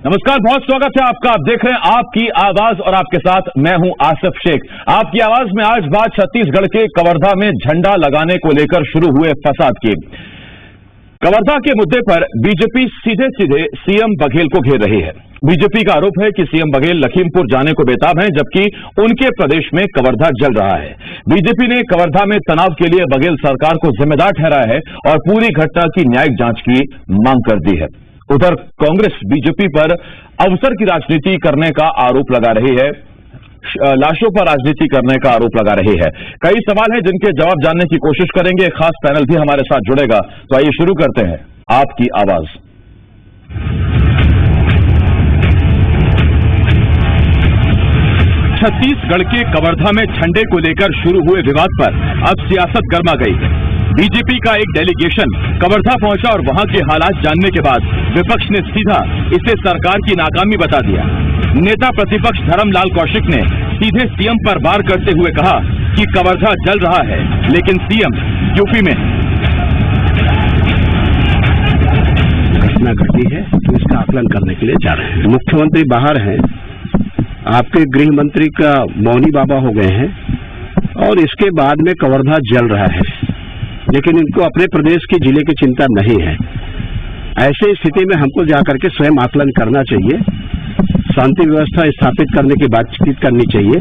नमस्कार, बहुत स्वागत है आपका। आप देख रहे हैं आपकी आवाज और आपके साथ मैं हूं आसिफ शेख। आपकी आवाज में आज बात छत्तीसगढ़ के कवर्धा में झंडा लगाने को लेकर शुरू हुए फसाद की। कवर्धा के मुद्दे पर बीजेपी सीधे सीधे सीएम बघेल को घेर रही है। बीजेपी का आरोप है कि सीएम बघेल लखीमपुर जाने को बेताब हैं, जबकि उनके प्रदेश में कवर्धा जल रहा है। बीजेपी ने कवर्धा में तनाव के लिए बघेल सरकार को जिम्मेदार ठहराया है और पूरी घटना की न्यायिक जांच की मांग कर दी है। उधर कांग्रेस बीजेपी पर अवसर की राजनीति करने का आरोप लगा रही है, लाशों पर राजनीति करने का आरोप लगा रही है। कई सवाल हैं जिनके जवाब जानने की कोशिश करेंगे। एक खास पैनल भी हमारे साथ जुड़ेगा, तो आइए शुरू करते हैं आपकी आवाज। छत्तीसगढ़ के कवर्धा में झंडे को लेकर शुरू हुए विवाद पर अब सियासत गर्मा गई है। बीजेपी का एक डेलीगेशन कवर्धा पहुंचा और वहां के हालात जानने के बाद विपक्ष ने सीधा इसे सरकार की नाकामी बता दिया। नेता प्रतिपक्ष धर्मलाल कौशिक ने सीधे सीएम पर वार करते हुए कहा कि कवर्धा जल रहा है, लेकिन सीएम यूपी में घटना घटी है तो इसका आकलन करने के लिए जा रहे हैं। मुख्यमंत्री बाहर हैं, आपके गृह मंत्री का मौनी बाबा हो गए हैं और इसके बाद में कवर्धा जल रहा है, लेकिन इनको अपने प्रदेश की जिले की चिंता नहीं है। ऐसे स्थिति में हमको जाकर के स्वयं आकलन करना चाहिए, शांति व्यवस्था स्थापित करने की बातचीत करनी चाहिए।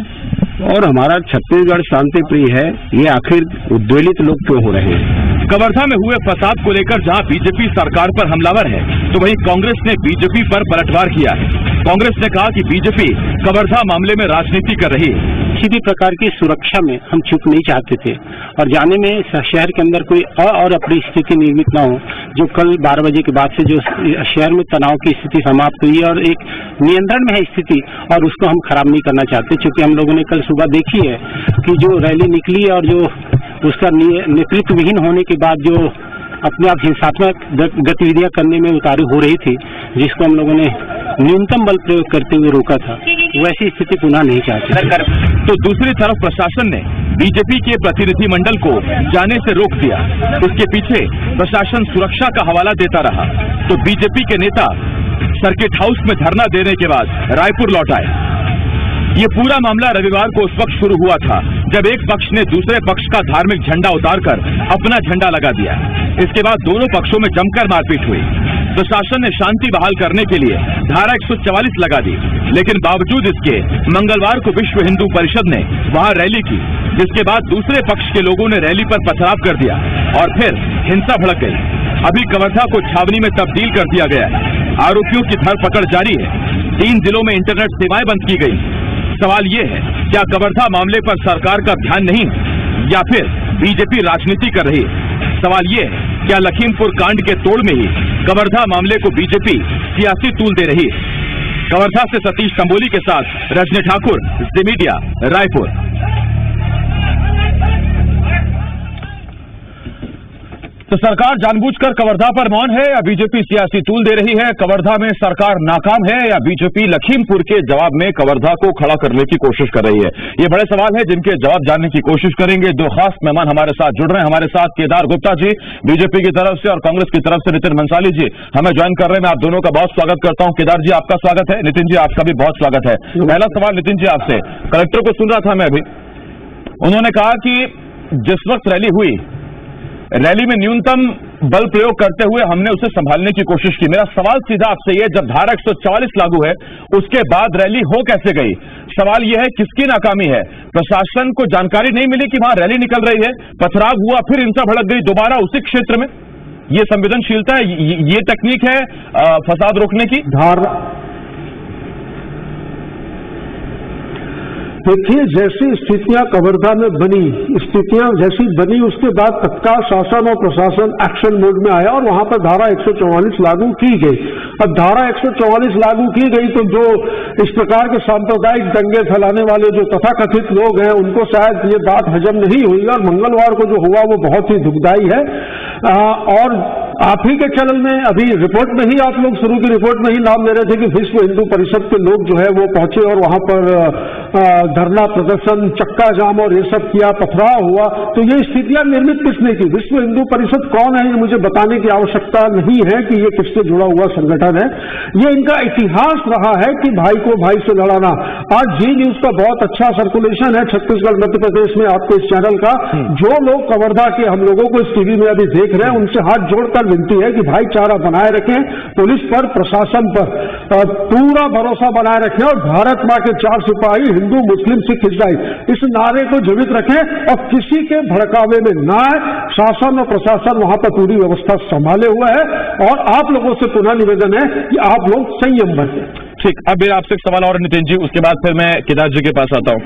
और हमारा छत्तीसगढ़ शांति प्रिय है, ये आखिर उद्वेलित लोग क्यों हो रहे हैं? कवर्धा में हुए फसाद को लेकर जहां बीजेपी सरकार पर हमलावर है, तो वहीं कांग्रेस ने बीजेपी पर पलटवार किया है। कांग्रेस ने कहा कि बीजेपी कवर्धा मामले में राजनीति कर रही है। किसी भी प्रकार की सुरक्षा में हम चूक नहीं चाहते थे और जाने में शहर के अंदर कोई और अपनी स्थिति निर्मित न हो। जो कल 12 बजे के बाद से जो शहर में तनाव की स्थिति समाप्त हुई है और एक नियंत्रण में है स्थिति, और उसको हम खराब नहीं करना चाहते। क्योंकि हम लोगों ने कल सुबह देखी है कि जो रैली निकली और जो उसका नेतृत्व विहीन होने के बाद जो अपने आप हिंसात्मक गतिविधियां करने में उतारू हो रही थी, जिसको हम लोगों ने न्यूनतम बल प्रयोग करते हुए रोका था, वैसी स्थिति पुनः नहीं चाहते। तो दूसरी तरफ प्रशासन ने बीजेपी के प्रतिनिधिमंडल को जाने से रोक दिया। इसके पीछे प्रशासन सुरक्षा का हवाला देता रहा। तो बीजेपी के नेता सर्किट हाउस में धरना देने के बाद रायपुर लौट आए। ये पूरा मामला रविवार को उस वक्त शुरू हुआ था जब एक पक्ष ने दूसरे पक्ष का धार्मिक झंडा उतारकर अपना झंडा लगा दिया। इसके बाद दोनों पक्षों में जमकर मारपीट हुई। प्रशासन ने शांति बहाल करने के लिए धारा 144 लगा दी, लेकिन बावजूद इसके मंगलवार को विश्व हिंदू परिषद ने वहां रैली की, जिसके बाद दूसरे पक्ष के लोगों ने रैली पर पथराव कर दिया और फिर हिंसा भड़क गई। अभी कवर्धा को छावनी में तब्दील कर दिया गया है। आरोपियों की धरपकड़ जारी है। 3 जिलों में इंटरनेट सेवाएं बंद की गई। सवाल ये है, क्या कवर्धा मामले पर सरकार का ध्यान नहीं है या फिर बीजेपी राजनीति कर रही है? सवाल ये है, क्या लखीमपुर कांड के तोड़ में ही कवर्धा मामले को बीजेपी सियासी तूल दे रही है? कवर्धा से सतीश तंबोली के साथ रजनी ठाकुर, जी मीडिया, रायपुर। तो सरकार जानबूझकर कवर्धा पर मौन है या बीजेपी सियासी तूल दे रही है? कवर्धा में सरकार नाकाम है या बीजेपी लखीमपुर के जवाब में कवर्धा को खड़ा करने की कोशिश कर रही है? ये बड़े सवाल हैं जिनके जवाब जानने की कोशिश करेंगे। 2 खास मेहमान हमारे साथ जुड़ रहे हैं। हमारे साथ केदार गुप्ता जी बीजेपी की तरफ से और कांग्रेस की तरफ से नितिन भंसाली जी हमें ज्वाइन कर रहे हैं। मैं आप दोनों का बहुत स्वागत करता हूं। केदार जी आपका स्वागत है, नितिन जी आपका भी बहुत स्वागत है। पहला सवाल नितिन जी आपसे, कलेक्टर को सुन रहा था मैं अभी, उन्होंने कहा कि जिस वक्त रैली हुई, रैली में न्यूनतम बल प्रयोग करते हुए हमने उसे संभालने की कोशिश की। मेरा सवाल सीधा आपसे ये, जब धारा 144 लागू है उसके बाद रैली हो कैसे गई? सवाल यह है, किसकी नाकामी है? प्रशासन को जानकारी नहीं मिली कि वहां रैली निकल रही है, पथराव हुआ, फिर हिंसा भड़क गई दोबारा उसी क्षेत्र में? ये संवेदनशीलता है, ये तकनीक है फसाद रोकने की? देखिए, जैसी स्थितियां कवर्धा में बनी, स्थितियां जैसी बनी उसके बाद तत्काल शासन और प्रशासन एक्शन मोड में आया और वहां पर धारा 144 लागू की गई। अब धारा 144 लागू की गई तो जो इस प्रकार के सांप्रदायिक दंगे फैलाने वाले जो तथाकथित लोग हैं उनको शायद ये बात हजम नहीं हुई और मंगलवार को जो हुआ वो बहुत ही दुखदायी है। और आप ही के चैनल में अभी रिपोर्ट में ही आप लोग शुरू की रिपोर्ट में ही नाम ले रहे थे कि विश्व हिंदू परिषद के लोग जो है वो पहुंचे और वहां पर धरना प्रदर्शन, चक्का जाम और ये सब किया, पथराव हुआ। तो ये स्थितियां निर्मित किसने की? विश्व हिंदू परिषद कौन है ये मुझे बताने की आवश्यकता नहीं है कि ये किससे जुड़ा हुआ संगठन है। ये इनका इतिहास रहा है कि भाई को भाई से लड़ाना। आज जी न्यूज का बहुत अच्छा सर्कुलेशन है छत्तीसगढ़ मध्य प्रदेश में आपके इस चैनल का। जो लोग कवर्धा के हम लोगों को इस टीवी में अभी देख रहे हैं उनसे हाथ जोड़कर विनती है कि भाईचारा बनाए रखें, पुलिस पर, प्रशासन पर पूरा भरोसा बनाए रखें और भारत मां के 4 सिपाही हिंदू मुस्लिम सिख ईसाई इस नारे को जीवित रखें और किसी के भड़कावे में ना आए। शासन और प्रशासन वहां पर पूरी व्यवस्था संभाले हुए है और आप लोगों से पुनः निवेदन है कि आप लोग संयम बरतें। ठीक, अब मेरा आपसे एक सवाल और नितिन जी, उसके बाद फिर मैं केदार जी के पास आता हूं।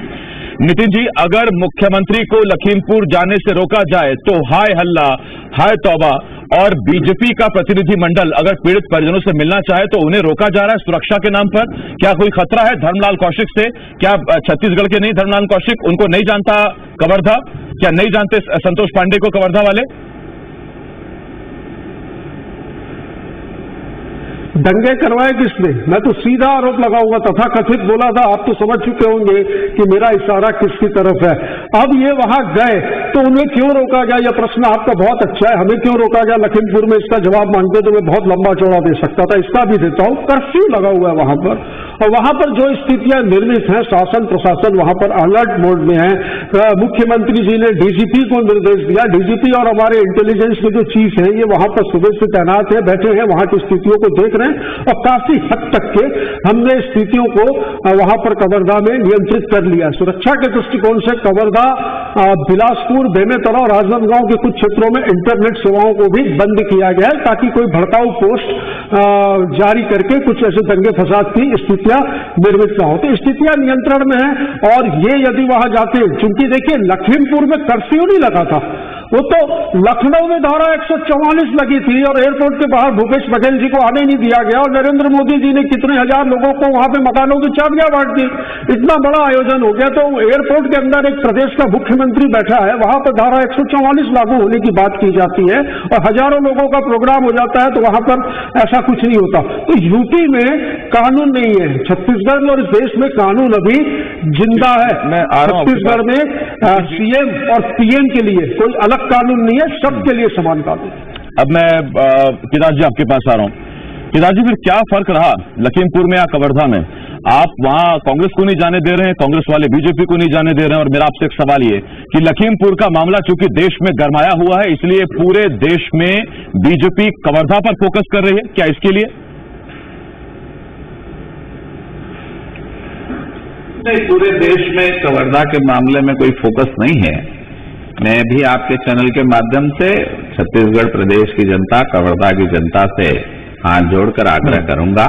नितिन जी, अगर मुख्यमंत्री को लखीमपुर जाने से रोका जाए तो हाय हल्ला, हाय तौबा, और बीजेपी का प्रतिनिधिमंडल अगर पीड़ित परिजनों से मिलना चाहे तो उन्हें रोका जा रहा है सुरक्षा के नाम पर। क्या कोई खतरा है धर्मलाल कौशिक से? क्या छत्तीसगढ़ के नहीं धर्मलाल कौशिक, उनको नहीं जानता कवर्धा? क्या नहीं जानते संतोष पांडे को कवर्धा वाले? दंगे करवाए किसने? मैं तो सीधा आरोप लगाऊंगा, तथा कथित बोला था, आप तो समझ चुके होंगे कि मेरा इशारा किसकी तरफ है। अब ये वहां गए तो उन्हें क्यों रोका गया? यह प्रश्न आपका बहुत अच्छा है, हमें क्यों रोका गया लखीमपुर में? इसका जवाब मांगते तो मैं बहुत लंबा चौड़ा दे सकता था, इसका भी देता हूं। कर्फ्यू लगा हुआ है वहां पर और वहां पर जो स्थितियां निर्मित हैं, शासन प्रशासन वहां पर अलर्ट मोड में है। मुख्यमंत्री जी ने डीजीपी को निर्देश दिया, डीजीपी और हमारे इंटेलिजेंस के जो चीफ हैं ये वहां पर सुबह से तैनात है, बैठे हैं, वहां की स्थितियों को देख रहे हैं और काफी हद तक के हमने स्थितियों को वहां पर कवर्धा में नियंत्रित कर लिया। सुरक्षा के दृष्टिकोण से कवर्धा, बिलासपुर, बेमेतरा और राजनांदगांव के कुछ क्षेत्रों में इंटरनेट सेवाओं को भी बंद किया गया है ताकि कोई भड़काऊ पोस्ट जारी करके कुछ ऐसे दंगे फसाद की स्थितियां निर्मित न हो। तो स्थितियां नियंत्रण में है और ये यदि वहां जाते, चूंकि देखिए लखीमपुर में कर्फ्यू नहीं लगा था, वो तो लखनऊ में धारा 144 लगी थी और एयरपोर्ट के बाहर भूपेश बघेल जी को आने नहीं दिया गया और नरेंद्र मोदी जी ने कितने हजार लोगों को वहां पे मकानों की चाबियां बांट दी। इतना बड़ा आयोजन हो गया तो एयरपोर्ट के अंदर एक प्रदेश का मुख्यमंत्री बैठा है, वहां पर धारा 144 लागू होने की बात की जाती है और हजारों लोगों का प्रोग्राम हो जाता है तो वहां पर ऐसा कुछ नहीं होता। तो यूपी में कानून नहीं है, छत्तीसगढ़ में और इस देश में कानून अभी जिंदा है। छत्तीसगढ़ में सीएम और पीएम के लिए कोई अलग कानून नहीं है, सबके लिए समान कानून। अब मैं केदार जी आपके पास आ रहा हूं। केदार जी, फिर क्या फर्क रहा लखीमपुर में या कवर्धा में? आप वहां कांग्रेस को नहीं जाने दे रहे हैं, कांग्रेस वाले बीजेपी को नहीं जाने दे रहे हैं, और मेरा आपसे एक सवाल ये कि लखीमपुर का मामला चूंकि देश में गरमाया हुआ है इसलिए पूरे देश में बीजेपी कवर्धा पर फोकस कर रही है, क्या इसके लिए? नहीं, पूरे देश में कवर्धा के मामले में कोई फोकस नहीं है। मैं भी आपके चैनल के माध्यम से छत्तीसगढ़ प्रदेश की जनता, कवर्धा की जनता से हाथ जोड़कर आग्रह करूंगा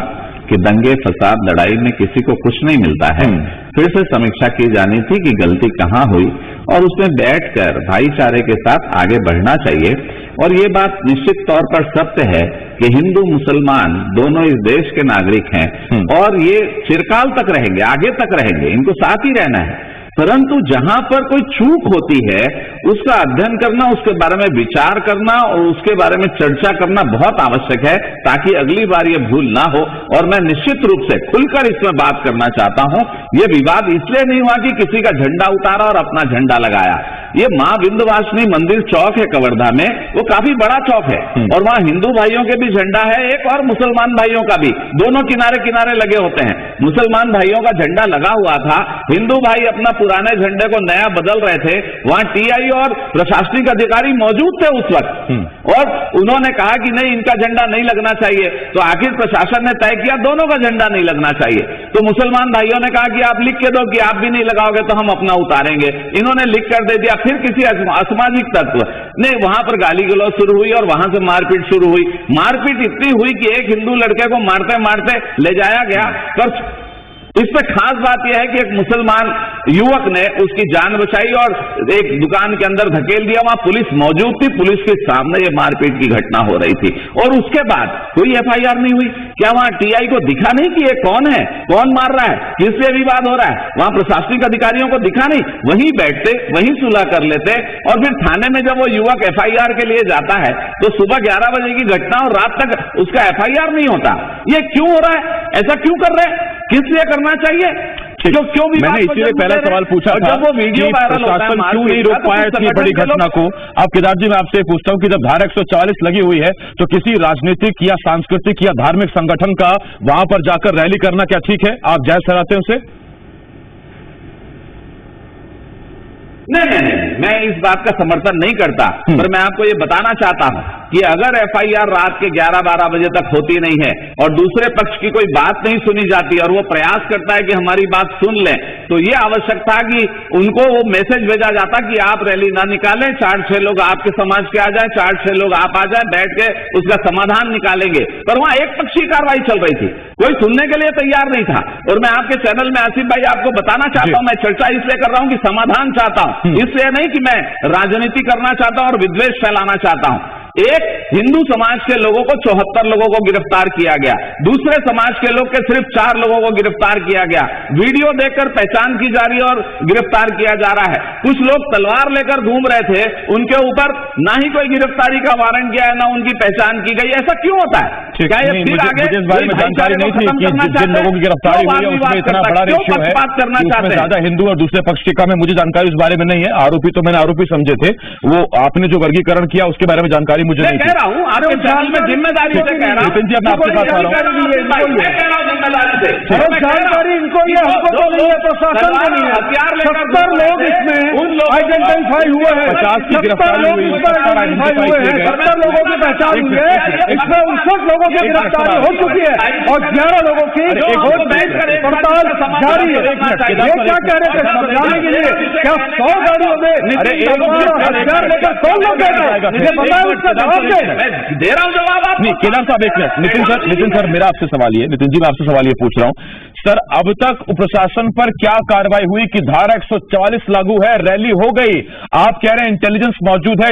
कि दंगे फसाद लड़ाई में किसी को कुछ नहीं मिलता है। फिर से समीक्षा की जानी थी कि गलती कहां हुई और उसमें बैठकर भाईचारे के साथ आगे बढ़ना चाहिए। और ये बात निश्चित तौर पर सत्य है कि हिंदू मुसलमान दोनों इस देश के नागरिक हैं और ये चिरकाल तक रहेंगे, आगे तक रहेंगे, इनको साथ ही रहना है। परंतु जहां पर कोई चूक होती है उसका अध्ययन करना, उसके बारे में विचार करना और उसके बारे में चर्चा करना बहुत आवश्यक है ताकि अगली बार ये भूल ना हो। और मैं निश्चित रूप से खुलकर इसमें बात करना चाहता हूं, ये विवाद इसलिए नहीं हुआ कि किसी का झंडा उतारा और अपना झंडा लगाया। ये मां विंध्यवासिनी मंदिर चौक है कवर्धा में, वो काफी बड़ा चौक है और वहां हिंदू भाइयों के भी झंडा है एक और मुसलमान भाइयों का भी, दोनों किनारे किनारे लगे होते हैं। मुसलमान भाइयों का झंडा लगा हुआ था, हिंदू भाई अपना पुराने झंडे को नया बदल रहे थे। वहां टीआई और प्रशासनिक अधिकारी मौजूद थे उस वक्त और उन्होंने कहा कि नहीं, इनका झंडा नहीं लगना चाहिए। तो आखिर प्रशासन ने तय किया दोनों का झंडा नहीं लगना चाहिए। तो मुसलमान भाइयों ने कहा कि आप लिख के दो कि आप भी नहीं लगाओगे तो हम अपना उतारेंगे। इन्होंने लिख कर दे दिया। फिर किसी असामाजिक तत्व ने वहां पर गाली गलौज शुरू हुई और वहां से मारपीट शुरू हुई। मारपीट इतनी हुई कि एक हिंदू लड़के को मारते मारते ले जाया गया। इसमें खास बात यह है कि एक मुसलमान युवक ने उसकी जान बचाई और एक दुकान के अंदर धकेल दिया, वहां पुलिस मौजूद थी, पुलिस के सामने ये मारपीट की घटना हो रही थी और उसके बाद कोई एफआईआर नहीं हुई। क्या वहां टीआई को दिखा नहीं कि ये कौन है, कौन मार रहा है, किससे विवाद हो रहा है? वहां प्रशासनिक अधिकारियों को दिखा नहीं, वहीं बैठते, वहीं सुलह कर लेते और फिर थाने में जब वो युवक एफआईआर के लिए जाता है तो सुबह 11 बजे की घटना और रात तक उसका एफआईआर नहीं होता। ये क्यों हो रहा है? ऐसा क्यों कर रहे हैं? किस लिए करना चाहिए? क्यों मैंने इसीलिए पहला सवाल पूछा था जब वो वीडियो वायरल होता है, प्रशासन क्यों नहीं रोक पाया इतनी बड़ी घटना को। अब केदार जी मैं आपसे पूछता हूं कि जब धारा 144 लगी हुई है तो किसी राजनीतिक या सांस्कृतिक या धार्मिक संगठन का वहां पर जाकर रैली करना क्या ठीक है? आप जायज ठहराते हैं उसे? नहीं, मैं इस बात का समर्थन नहीं करता, पर मैं आपको ये बताना चाहता हूं कि अगर एफआईआर रात के 11-12 बजे तक होती नहीं है और दूसरे पक्ष की कोई बात नहीं सुनी जाती और वो प्रयास करता है कि हमारी बात सुन लें, तो ये आवश्यक था कि उनको वो मैसेज भेजा जाता कि आप रैली ना निकालें, 4-6 लोग आपके समाज के आ जाए, 4-6 लोग आप आ जाए, बैठ के उसका समाधान निकालेंगे। पर वहां एक पक्षीय कार्रवाई चल रही थी, कोई सुनने के लिए तैयार नहीं था। और मैं आपके चैनल में आसिफ भाई आपको बताना चाहता हूं, मैं चर्चा इसलिए कर रहा हूं कि समाधान चाहता हूं, इसलिए नहीं कि मैं राजनीति करना चाहता हूं और विद्वेष फैलाना चाहता हूं। एक हिंदू समाज के लोगों को 74 लोगों को गिरफ्तार किया गया, दूसरे समाज के लोग के सिर्फ 4 लोगों को गिरफ्तार किया गया, वीडियो देखकर पहचान की जा रही है और गिरफ्तार किया जा रहा है। कुछ लोग तलवार लेकर घूम रहे थे, उनके ऊपर ना ही कोई गिरफ्तारी का वारंट गया है, ना उनकी पहचान की गई। ऐसा क्यों होता है? क्या ये फिर आगे इस बारे में जानकारी नहीं थी कि जिन लोगों की गिरफ्तारी हुई है उसमें इतना बड़ा रेशियो है करना चाहते हैं, ज्यादा हिंदू और दूसरे पक्ष की कम है। मुझे जानकारी उस बारे में नहीं है। आरोपी तो मैंने आरोपी समझे थे, वो आपने जो वर्गीकरण किया उसके बारे में जानकारी मुझे नहीं कह रहा हूं आपके चैनल में जिम्मेदारी से कह रहा हूं। नितिन जी अब मैं आपके पास आ रहा हूं। जिम्मेदारी से जानकारी इनको ये हमको तो नहीं है, प्रशासन को नहीं है। हथियार 70 लोग इसमें आइडेंटिफाई हुए हैं, 50 की गिरफ्तारी हुई, 70 लोगों की पहचान हुई है, इसमें 59 लोगों की गिरफ्तारी हो चुकी है और 11 लोगों की पड़ताल जारी है। ये क्या कह रहे थे समझाने के लिए? क्या 100 गाड़ियों में हथियार लेकर 100 लोग गए? ये बताया, उसका जवाब दे रहा हूं जवाब आप। नहीं केदार साहब एक मिनट। नितिन सर मेरा आपसे सवाल ये, नितिन जी मैं आपसे सवाल ये पूछ रहा हूं सर, अब तक प्रशासन पर क्या कार्रवाई हुई कि धारा 144 लागू है, रैली हो गई, आप कह रहे हैं इंटेलिजेंस मौजूद है,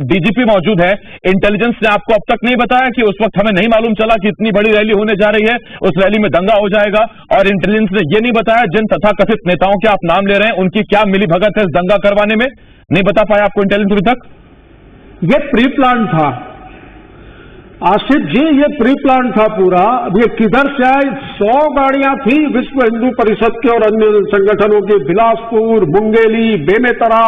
डीजीपी मौजूद है, इंटेलिजेंस ने आपको अब तक नहीं बताया कि उस वक्त हमें नहीं मालूम चला कि इतनी बड़ी रैली होने जा रही है, उस रैली में दंगा हो जाएगा, और इंटेलिजेंस ने यह नहीं बताया जिन तथाकथित नेताओं के आप नाम ले रहे हैं उनकी क्या मिली भगत है इस दंगा करवाने में? नहीं बता पाया आपको इंटेलिजेंस अभी तक? ये प्री प्लान था आसिफ जी, ये प्री प्लान था पूरा। ये किधर से आए? 100 गाड़ियां थी विश्व हिंदू परिषद के और अन्य संगठनों के, बिलासपुर, मुंगेली, बेमेतरा,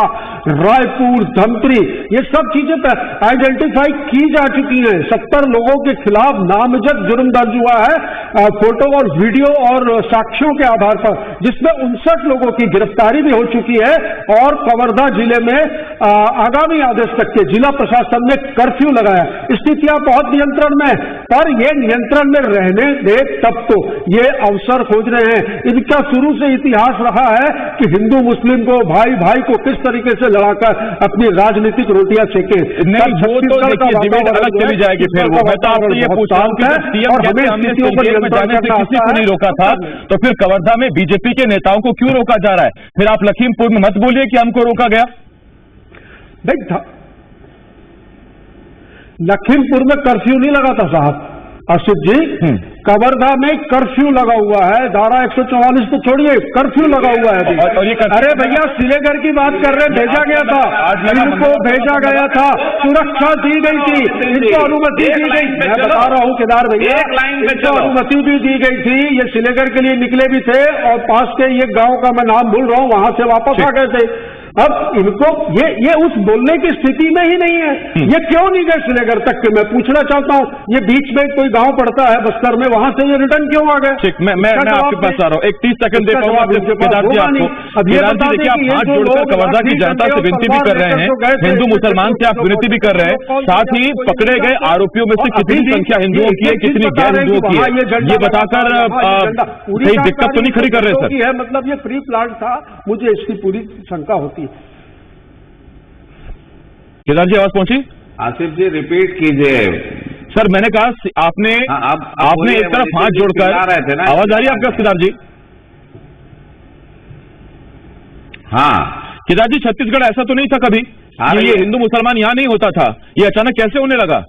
रायपुर, धमतरी, ये सब चीजें आइडेंटिफाई की जा चुकी हैं। 70 लोगों के खिलाफ नामजद जुर्म दर्ज हुआ है फोटो और वीडियो और साक्ष्यों के आधार पर, जिसमें 59 लोगों की गिरफ्तारी भी हो चुकी है और कवर्धा जिले में आगामी आदेश तक के जिला प्रशासन ने कर्फ्यू लगाया। स्थितियां बहुत नियंत्रण में, पर ये नियंत्रण में रहने दे तब तो ये अवसर खोज रहे हैं। इनका शुरू से इतिहास रहा है कि हिंदू मुस्लिम को, भाई भाई को किस तरीके से लड़ाकर अपनी राजनीतिक रोटियां सेके। नहीं वो तो देखिए डिबेट अलग चली जाएगी फिर वो। मैं तो आपसे ये पूछ रहा हूं कि सीएम कहते हैं हमने सीएम में जाने से किसी को नहीं रोका था, तो फिर कवर्धा में बीजेपी के नेताओं को क्यों रोका जा रहा है? फिर आप लखीमपुर में मत बोलिए कि हमको रोका गया। देख लखीमपुर में कर्फ्यू नहीं लगा था साहब आसिफ जी, कवर्धा में कर्फ्यू लगा हुआ है। धारा 144 तो छोड़िए, कर्फ्यू लगा हुआ है अभी। अरे भैया श्रीनगर की बात कर रहे हैं, भेजा गया था, इनको भेजा गया था, सुरक्षा दी गई थी, इनको अनुमति दी गई। मैं बता रहा हूँ केदार भैया, इनको अनुमति भी दी गई थी। ये श्रीनगर के लिए निकले भी थे और पास के ये गाँव का मैं नाम भूल रहा हूँ, वहां से वापस आ गए थे। अब इनको ये उस बोलने की स्थिति में ही नहीं है। ये क्यों नहीं गए श्रीनगर तक के? मैं पूछना चाहता हूँ। ये बीच में कोई गांव पड़ता है बस्तर में, वहां से ये रिटर्न क्यों आ गए? ठीक, मैं आपके पास आ रहा हूँ। एक 30 सेकंड दे पाऊंगा केदार जी आपको। केदार जी देखिए, आप हाथ जोड़कर कवर्धा की जनता से विनती भी कर रहे हैं, हिंदू मुसलमान से आप विनती भी कर रहे हैं, साथ ही पकड़े गए आरोपियों में से कितनी संख्या हिंदुओं की है, कितनी गैर हिंदुओं की है, ये बताकर कहीं दिक्कत तो नहीं खड़ी कर रहे सर? मतलब ये प्री प्लान था, मुझे इसकी पूरी शंका होती है। केदार जी आवाज पहुंची? आसिफ जी रिपीट कीजिए। सर मैंने कहा आपने एक तरफ हाथ जोड़कर, आवाज आ रही है आपका केदार जी? हाँ, केदार जी, छत्तीसगढ़ ऐसा तो नहीं था कभी ये हिंदू मुसलमान यहां नहीं होता था, ये अचानक कैसे होने लगा?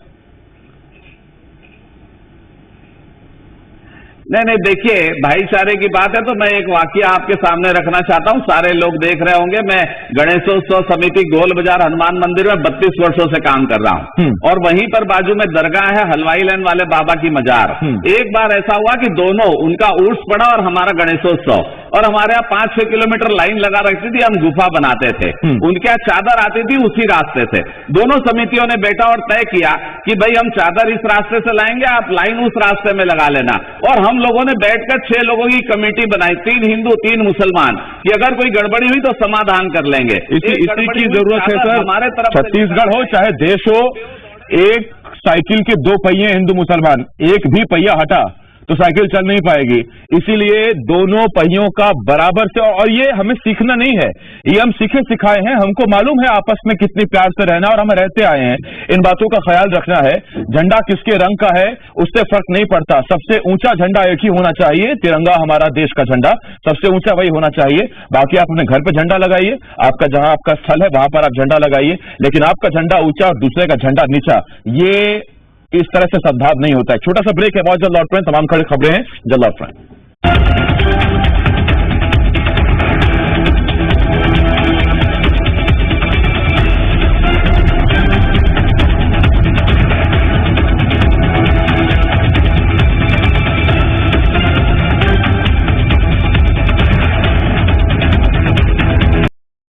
नहीं, देखिए, भाईचारे की बात है तो मैं एक वाकया आपके सामने रखना चाहता हूं। सारे लोग देख रहे होंगे, मैं गणेशोत्सव समिति गोल बाजार हनुमान मंदिर में 32 वर्षों से काम कर रहा हूं और वहीं पर बाजू में दरगाह है हलवाई लाइन वाले बाबा की मजार। एक बार ऐसा हुआ कि दोनों, उनका उर्स पड़ा और हमारा गणेशोत्सव, और हमारे यहाँ 5-6 किलोमीटर लाइन लगा रखती थी, हम गुफा बनाते थे, उनके यहाँ चादर आती थी उसी रास्ते से। दोनों समितियों ने बैठा और तय किया कि भाई हम चादर इस रास्ते से लाएंगे, आप लाइन उस रास्ते में लगा लेना। और हम लोगों ने बैठकर 6 लोगों की कमेटी बनाई, 3 हिंदू 3 मुसलमान, कि अगर कोई गड़बड़ी हुई तो समाधान कर लेंगे। इसी की जरूरत है सर, हमारे तरफ छत्तीसगढ़ हो चाहे देश हो, एक साइकिल के 2 पहिए हिंदू मुसलमान, एक भी पहिया हटा तो साइकिल चल नहीं पाएगी। इसीलिए दोनों पहियों का बराबर से, और ये हमें सीखना नहीं है, ये हम सीखे सिखाए हैं, हमको मालूम है आपस में कितनी प्यार से रहना, और हम रहते आए हैं। इन बातों का ख्याल रखना है। झंडा किसके रंग का है उससे फर्क नहीं पड़ता, सबसे ऊंचा झंडा एक ही होना चाहिए, तिरंगा हमारा देश का झंडा सबसे ऊंचा वही होना चाहिए। बाकी आप अपने घर पे झंडा लगाइए, आपका जहां आपका स्थल है वहां पर आप झंडा लगाइए, लेकिन आपका झंडा ऊंचा और दूसरे का झंडा नीचा, ये इस तरह से सद्भाव नहीं होता है। छोटा सा ब्रेक है, बहुत जल्द लौट रहे हैं, तमाम खड़ी खबरें हैं, जल्द लौट रहे हैं।